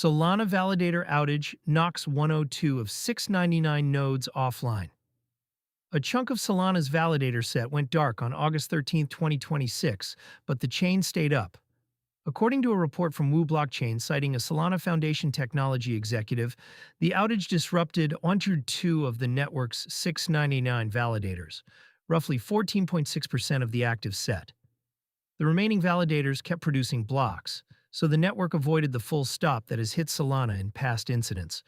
Solana Validator Outage knocks 102 of 699 nodes offline. A chunk of Solana's validator set went dark on August 13, 2026, but the chain stayed up. According to a report from Wu Blockchain citing a Solana Foundation technology executive, the outage disrupted 102 of the network's 699 validators, roughly 14.6% of the active set. The remaining validators kept producing blocks, so the network avoided the full stop that has hit Solana in past incidents.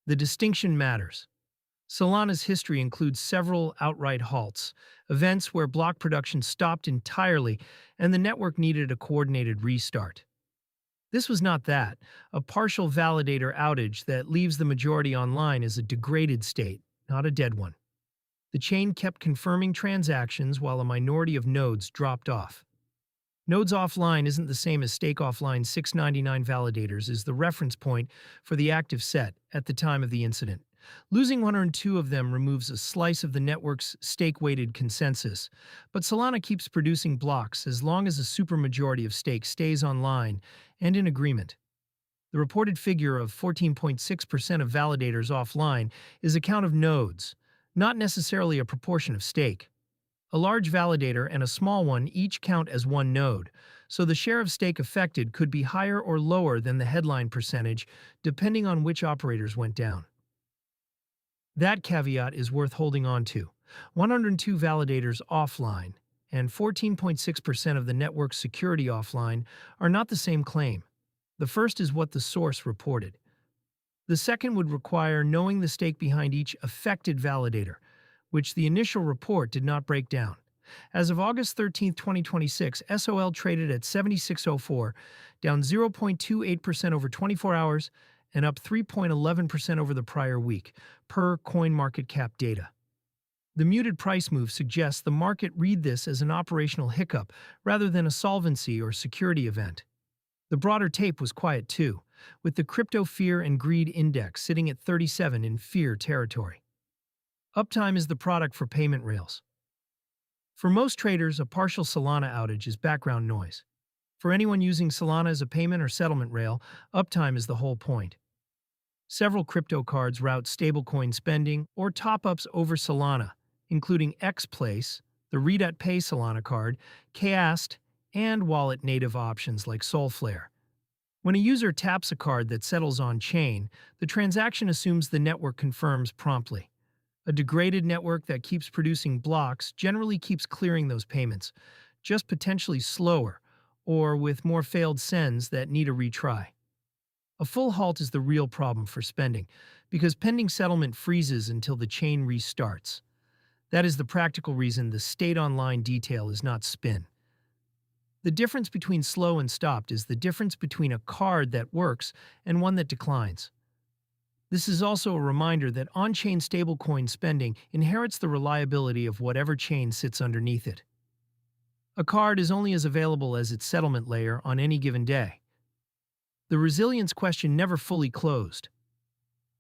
The distinction matters. Solana's history includes several outright halts, events where block production stopped entirely and the network needed a coordinated restart. This was not that. A partial validator outage that leaves the majority online is a degraded state, not a dead one. The chain kept confirming transactions while a minority of nodes dropped off. Nodes offline isn't the same as stake offline. 699 validators is the reference point for the active set at the time of the incident. Losing 102 of them removes a slice of the network's stake-weighted consensus, but Solana keeps producing blocks as long as a supermajority of stake stays online and in agreement. The reported figure of 14.6% of validators offline is a count of nodes, not necessarily a proportion of stake. A large validator and a small one each count as one node, so the share of stake affected could be higher or lower than the headline percentage, depending on which operators went down. That caveat is worth holding on to. 102 validators offline and 14.6% of the network's security offline are not the same claim. The first is what the source reported. The second would require knowing the stake behind each affected validator, which the initial report did not break down. As of August 13, 2026, SOL traded at 76.04, down 0.28% over 24 hours and up 3.11% over the prior week, per CoinMarketCap data. The muted price move suggests the market read this as an operational hiccup rather than a solvency or security event. The broader tape was quiet too, with the Crypto Fear and Greed Index sitting at 37 in fear territory. Uptime is the product for payment rails. For most traders, a partial Solana outage is background noise. For anyone using Solana as a payment or settlement rail, uptime is the whole point. Several crypto cards route stablecoin spending or top-ups over Solana, including Xplace, the Read@Pay Solana card, Kast, and wallet-native options like Solflare. When a user taps a card that settles on-chain, the transaction assumes the network confirms promptly. A degraded network that keeps producing blocks generally keeps clearing those payments, just potentially slower, or with more failed sends that need a retry. A full halt is the real problem for spending, because pending settlement freezes until the chain restarts. That is the practical reason the state online detail is not spin. The difference between slow and stopped is the difference between a card that works and one that declines. This is also a reminder that on-chain stablecoin spending inherits the reliability of whatever chain sits underneath it. A card is only as available as its settlement layer on any given day. The resilience question never fully closed.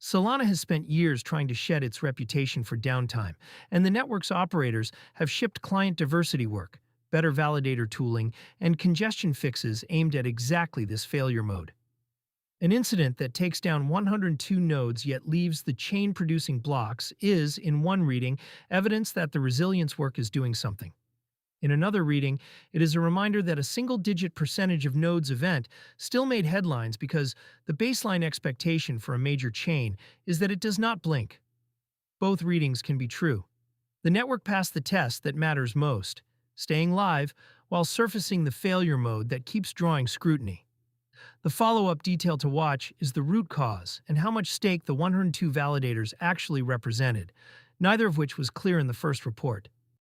Solana has spent years trying to shed its reputation for downtime, and the network's operators have shipped client diversity work, better validator tooling, and congestion fixes aimed at exactly this failure mode. An incident that takes down 102 nodes yet leaves the chain producing blocks is, in one reading, evidence that the resilience work is doing something. In another reading, it is a reminder that a single-digit percentage of nodes event still made headlines because the baseline expectation for a major chain is that it does not blink. Both readings can be true. The network passed the test that matters most, staying live while surfacing the failure mode that keeps drawing scrutiny. The follow-up detail to watch is the root cause and how much stake the 102 validators actually represented, neither of which was clear in the first report.